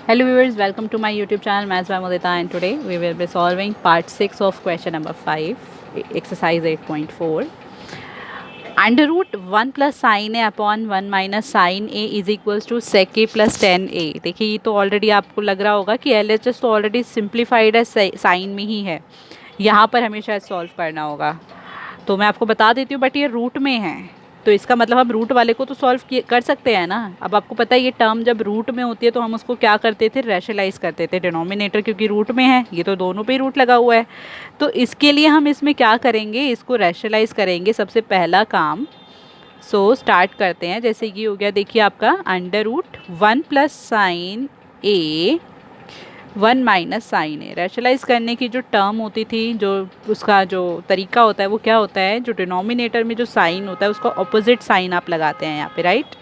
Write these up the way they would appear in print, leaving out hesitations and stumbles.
Hello viewers, welcome to my YouTube channel Maths by Mudita, and today we will be solving part 6 of question number 5, exercise 8.4. Under root 1 plus sin a upon 1 minus sin a is equals to sec a plus tan a. देखिए ये तो already आपको लग रहा होगा कि LHS तो already simplified है, साइन में ही है, यहाँ पर हमें शायद सॉल्व करना होगा। तो मैं आपको बता देती हूँ, बट ये रूट में है तो इसका मतलब हम रूट वाले को तो सॉल्व कर सकते हैं ना। अब आपको पता है ये टर्म जब रूट में होती है तो हम उसको क्या करते थे, रैशनलाइज करते थे। डिनोमिनेटर क्योंकि रूट में है, ये तो दोनों पे ही रूट लगा हुआ है, तो इसके लिए हम इसमें क्या करेंगे, इसको रैशनलाइज करेंगे सबसे पहला काम। सो स्टार्ट करते हैं। जैसे कि हो गया, देखिए आपका अंडर रूट 1 प्लस साइन ए 1 माइनस साइन ए। रैशनलाइज करने की जो टर्म होती थी, जो उसका जो तरीका होता है वो क्या होता है, जो डिनोमिनेटर में जो साइन होता है उसका ऑपोजिट साइन आप लगाते हैं यहाँ पे, राइट।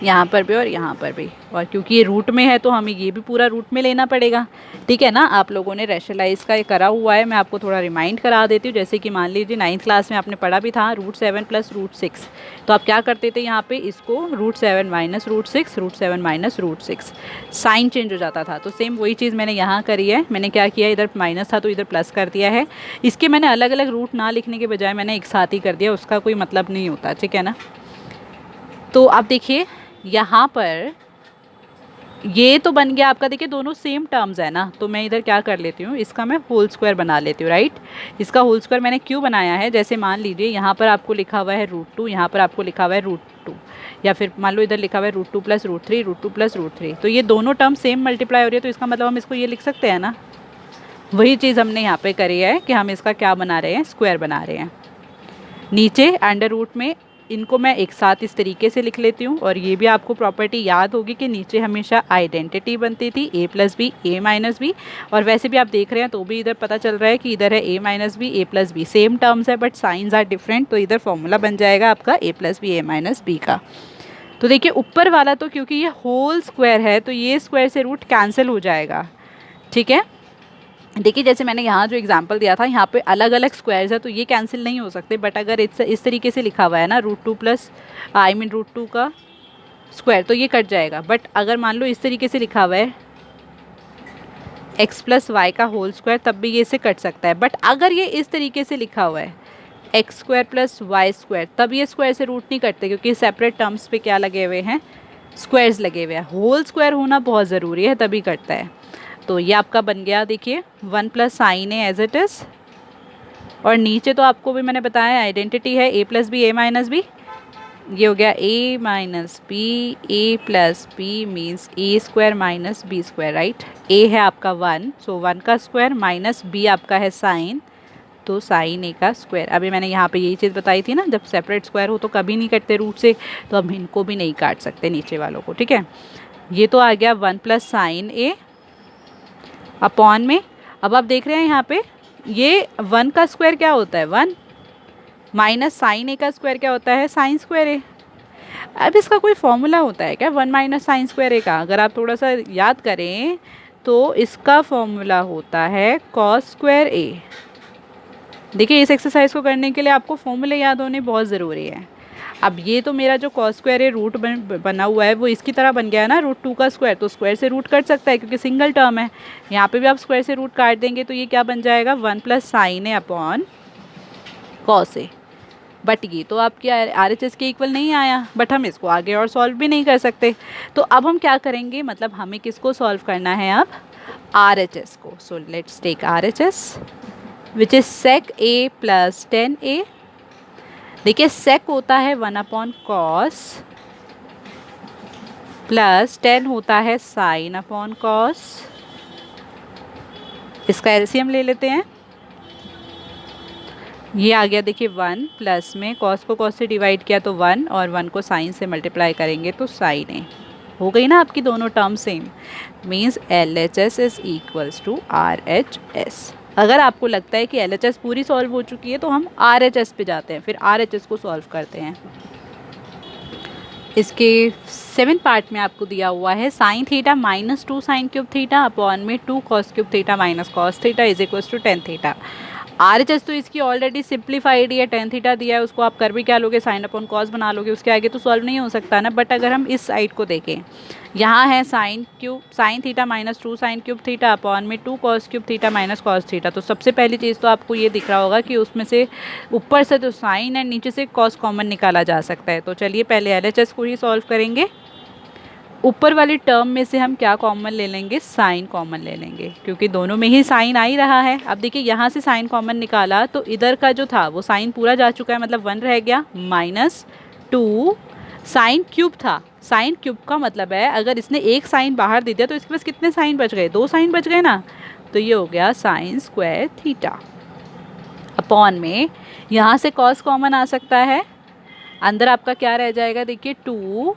यहाँ पर भी और यहाँ पर भी, और क्योंकि ये रूट में है तो हमें ये भी पूरा रूट में लेना पड़ेगा, ठीक है ना। आप लोगों ने रैशनलाइज का ये करा हुआ है, मैं आपको थोड़ा रिमाइंड करा देती हूँ। जैसे कि मान लीजिए 9th क्लास में आपने पढ़ा भी था √7 प्लस √6, तो आप क्या करते थे यहाँ पे, इसको √7 माइनस √6, √7 माइनस √6, साइन चेंज हो जाता था। तो सेम वही चीज़ मैंने यहाँ करी है। मैंने क्या किया, इधर माइनस था तो इधर प्लस कर दिया है। इसके मैंने अलग अलग रूट ना लिखने के बजाय मैंने एक साथ ही कर दिया, उसका कोई मतलब नहीं होता, ठीक है ना। तो आप देखिए यहाँ पर ये तो बन गया आपका, देखिए दोनों सेम टर्म्स है ना, तो मैं इधर क्या कर लेती हूँ, इसका मैं होल स्क्वायर बना लेती हूँ, राइट। इसका होल स्क्वायर मैंने क्यों बनाया है, जैसे मान लीजिए यहाँ पर आपको लिखा हुआ है √2, यहाँ पर आपको लिखा हुआ है √2, या फिर मान लो इधर लिखा हुआ है √2 प्लस √3, √2 प्लस √3, तो ये दोनों टर्म सेम मल्टीप्लाई हो रही है, तो इसका मतलब हम इसको ये लिख सकते हैं ना। वही चीज़ हमने यहाँ पे करी है कि हम इसका क्या बना रहे हैं, स्क्वायर बना रहे हैं। नीचे अंडर रूट में इनको मैं एक साथ इस तरीके से लिख लेती हूँ, और ये भी आपको प्रॉपर्टी याद होगी कि नीचे हमेशा आइडेंटिटी बनती थी a plus B A minus B, और वैसे भी आप देख रहे हैं तो भी इधर पता चल रहा है कि इधर है a minus B A plus B, same terms है बट साइंस आर डिफरेंट, तो इधर फॉर्मूला बन जाएगा आपका a plus B A minus B का। तो देखिए ऊपर वाला तो क्योंकि ये होल स्क्वायर है तो ये स्क्वायर से रूट कैंसिल हो जाएगा, ठीक है। देखिए जैसे मैंने यहाँ जो एग्जांपल दिया था, यहाँ पे अलग अलग स्क्वायर्स है तो ये कैंसिल नहीं हो सकते, बट अगर इस तरीके से लिखा हुआ है ना √2 प्लस √2 का स्क्वायर, तो ये कट जाएगा। बट अगर मान लो इस तरीके से लिखा हुआ है x प्लस वाई का होल स्क्वायर, तब भी ये इसे कट सकता है। बट अगर ये इस तरीके से लिखा हुआ है X square plus Y square, तब ये स्क्वायर से रूट नहीं कटते, क्योंकि सेपरेट टर्म्स पे क्या लगे हुए हैं, स्क्वायर्स लगे हुए हैं। होल स्क्वायर होना बहुत ज़रूरी है तभी कटता है। तो ये आपका बन गया, देखिए 1 plus sine A as it is, और नीचे तो आपको भी मैंने बताया आइडेंटिटी है a plus B A minus B, ये हो गया a minus B, A plus B means A square minus B square, right. a है आपका 1, सो 1 का स्क्वायर माइनस b आपका है साइन, तो साइन a का स्क्वायर। अभी मैंने यहाँ पे यही चीज़ बताई थी ना, जब सेपरेट स्क्वायर हो तो कभी नहीं कटते रूट से, तो हम इनको भी नहीं काट सकते नीचे वालों को, ठीक है। ये तो आ गया 1 प्लस साइन ए अपॉन में। अब आप देख रहे हैं यहाँ पे ये 1 का स्क्वायर क्या होता है 1, माइनस साइन ए का स्क्वायर क्या होता है साइन स्क्वायर ए। अब इसका कोई फॉर्मूला होता है क्या 1 माइनस साइन स्क्वायर ए का, अगर आप थोड़ा सा याद करें तो इसका फॉर्मूला होता है कॉस स्क्वायर ए। देखिए इस एक्सरसाइज को करने के लिए आपको फॉर्मूले याद होने बहुत ज़रूरी है। अब ये तो मेरा जो कॉस स्क्वायर है रूट बना हुआ है वो इसकी तरह बन गया है ना √2 का स्क्वायर, तो स्क्वायर से रूट कट सकता है क्योंकि सिंगल टर्म है। यहाँ पे भी आप स्क्वायर से रूट काट देंगे तो ये क्या बन जाएगा 1 plus sine A upon cos A. But ये तो आपके RHS के इक्वल नहीं आया, बट हम इसको आगे और सॉल्व भी नहीं कर सकते। तो अब हम क्या करेंगे, मतलब हमें किसको सॉल्व करना है अब, RHS को। So let's take RHS which is sec a plus tan a। देखिए सेक होता है 1 अपॉन कॉस प्लस tan होता है साइन अपॉन कॉस। इसका एलसीएम ले लेते हैं, ये आ गया देखिए 1 प्लस में कॉस को कॉस से डिवाइड किया तो 1, और 1 को साइन से मल्टीप्लाई करेंगे तो साइन ए। हो गई ना आपकी दोनों term same, means LHS is equals to RHS। अगर आपको लगता है कि LHS पूरी सॉल्व हो चुकी है तो हम RHS पे जाते हैं, फिर RHS को सॉल्व करते हैं। इसके 7th पार्ट में आपको दिया हुआ है sine theta minus 2 sine cube theta upon में 2 cos cube theta minus cos theta is equals to tan theta. RHS तो इसकी ऑलरेडी सिंप्लीफाइड ही है, टेन थीटा दिया है, उसको आप कर भी क्या लोगे, साइन अपॉन कॉस बना लोगे, उसके आगे तो सॉल्व नहीं हो सकता ना। बट अगर हम इस साइड को देखें, यहाँ है sine theta minus 2 sine cube theta upon में 2 cos cube theta minus cos theta. तो सबसे पहली चीज़ तो आपको ये दिख रहा होगा कि उसमें से ऊपर से तो साइन एंड नीचे से कॉस कॉमन निकाला जा सकता है। तो चलिए पहले एलएचएस को ही सॉल्व करेंगे। ऊपर वाली टर्म में से हम क्या कॉमन ले लेंगे, साइन कॉमन ले लेंगे, क्योंकि दोनों में ही साइन आ ही रहा है। अब देखिए यहाँ से साइन कॉमन निकाला तो इधर का जो था वो साइन पूरा जा चुका है, मतलब 1 रह गया, माइनस 2 साइन क्यूब था। साइन क्यूब का मतलब है अगर इसने एक साइन बाहर दे दिया तो इसके पास कितने साइन बच गए, 2 साइन बच गए ना। तो ये हो गया साइन स्क्वायर थीटा अपॉन में यहाँ से कॉस कॉमन आ सकता है, अंदर आपका क्या रह जाएगा, देखिए 2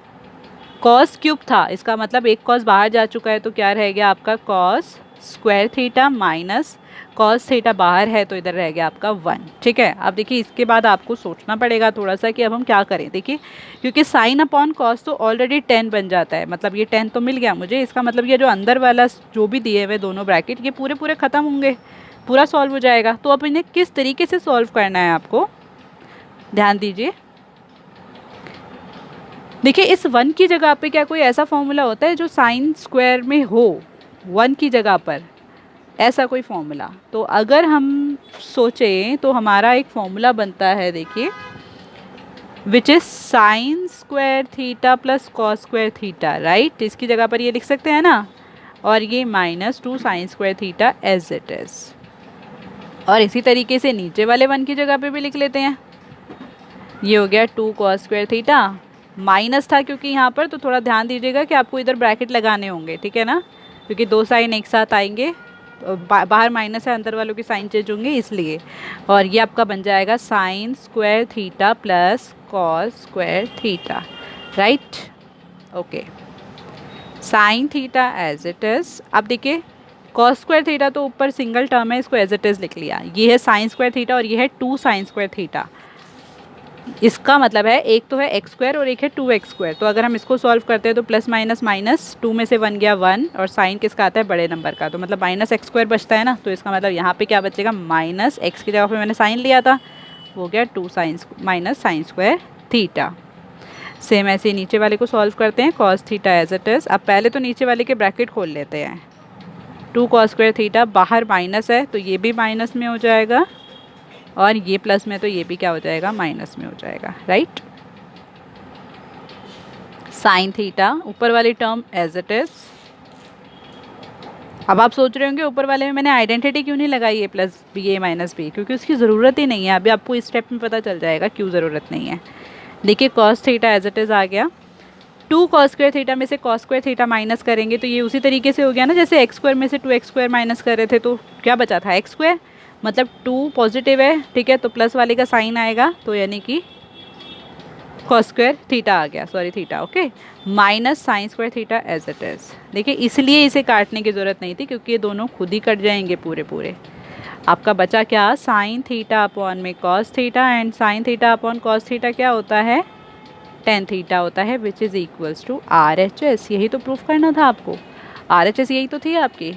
कॉस क्यूब था, इसका मतलब एक कॉस बाहर जा चुका है तो क्या रह गया आपका cos square theta minus cos theta बाहर है तो इधर रह गया आपका 1। ठीक है, अब देखिए इसके बाद आपको सोचना पड़ेगा थोड़ा सा कि अब हम क्या करें। देखिए क्योंकि साइन अपॉन कॉस तो ऑलरेडी 10 बन जाता है, मतलब ये 10 तो मिल गया मुझे, इसका मतलब ये जो अंदर वाला जो भी दिए हुए दोनों ब्रैकेट ये पूरे पूरे ख़त्म होंगे, पूरा सॉल्व हो जाएगा। तो अब इन्हें किस तरीके से सॉल्व करना है आपको ध्यान दीजिए। देखिए इस 1 की जगह पे क्या कोई ऐसा फॉर्मूला होता है जो साइन स्क्वायर में हो 1 की जगह पर, ऐसा कोई फॉर्मूला। तो अगर हम सोचें तो हमारा एक फॉर्मूला बनता है, देखिए which is sine square theta plus cos square theta, right. इसकी जगह पर ये लिख सकते हैं ना, और ये minus 2 sine square theta as it is. और इसी तरीके से नीचे वाले 1 की जगह पे भी लिख लेते हैं। ये हो गया 2 कॉस स्क्वायर थीटा, माइनस था क्योंकि यहाँ पर, तो थोड़ा ध्यान दीजिएगा कि आपको इधर ब्रैकेट लगाने होंगे, ठीक है ना, क्योंकि 2 साइन एक साथ आएंगे, बाहर माइनस है अंदर वालों की साइन चेंज होंगे इसलिए। और ये आपका बन जाएगा sine square theta plus cos square theta, right. Okay, sine theta as it is. अब देखिए कॉस स्क्वायर थीटा तो ऊपर सिंगल टर्म है, इसको एज इट इज़ लिख लिया। ये है साइन स्क्वायर थीटा और ये है 2 साइन स्क्वायर थीटा। इसका मतलब है एक तो है एक्स स्क्वायर और एक है 2x स्क्वायर। तो अगर हम इसको सॉल्व करते हैं तो प्लस माइनस माइनस 2 में से 1 गया 1, और साइन किसका आता है, बड़े नंबर का, तो मतलब माइनस एक्स स्क्वायर बचता है ना। तो इसका मतलब यहाँ पे क्या बचेगा, माइनस एक्स की जगह पे मैंने साइन लिया था, वो गया 2 sine minus sine square theta. Same ऐसे ही नीचे वाले को सॉल्व करते हैं, cos theta as it is. अब पहले तो नीचे वाले के ब्रैकेट खोल लेते हैं। 2 कॉस स्क्वायर थीटा, बाहर माइनस है तो ये भी माइनस में हो जाएगा, और ये प्लस में तो ये भी क्या हो जाएगा, माइनस में हो जाएगा, राइट। साइन थीटा ऊपर वाली टर्म एज इट इज़। अब आप सोच रहे होंगे ऊपर वाले में मैंने आइडेंटिटी क्यों नहीं लगाई, ए plus B A minus B, क्योंकि उसकी ज़रूरत ही नहीं है। अभी आपको इस स्टेप में पता चल जाएगा क्यों ज़रूरत नहीं है। देखिए cos theta as it is आ गया, 2 कॉस स्क्वायर थीटा में से कॉस स्क्वायर थीटा माइनस करेंगे तो ये उसी तरीके से हो गया ना, जैसे एक्स स्क्वायर में से 2x स्क्वायर माइनस कर रहे थे, तो क्या बचा था एक्स स्क्वायर, मतलब 2 पॉजिटिव है, ठीक है, तो प्लस वाले का साइन आएगा, तो यानी कि कॉस स्क्वायर थीटा आ गया, sorry theta, okay, minus sine square theta as it is. देखिए इसलिए इसे काटने की ज़रूरत नहीं थी, क्योंकि ये दोनों खुद ही कट जाएंगे पूरे पूरे। आपका बचा क्या, साइन थीटा अपॉन में cos theta, and sine theta upon cos theta क्या होता है, टेन थीटा होता है, which is equals to RHS। यही तो प्रूफ करना था आपको, RHS यही तो थी आपकी।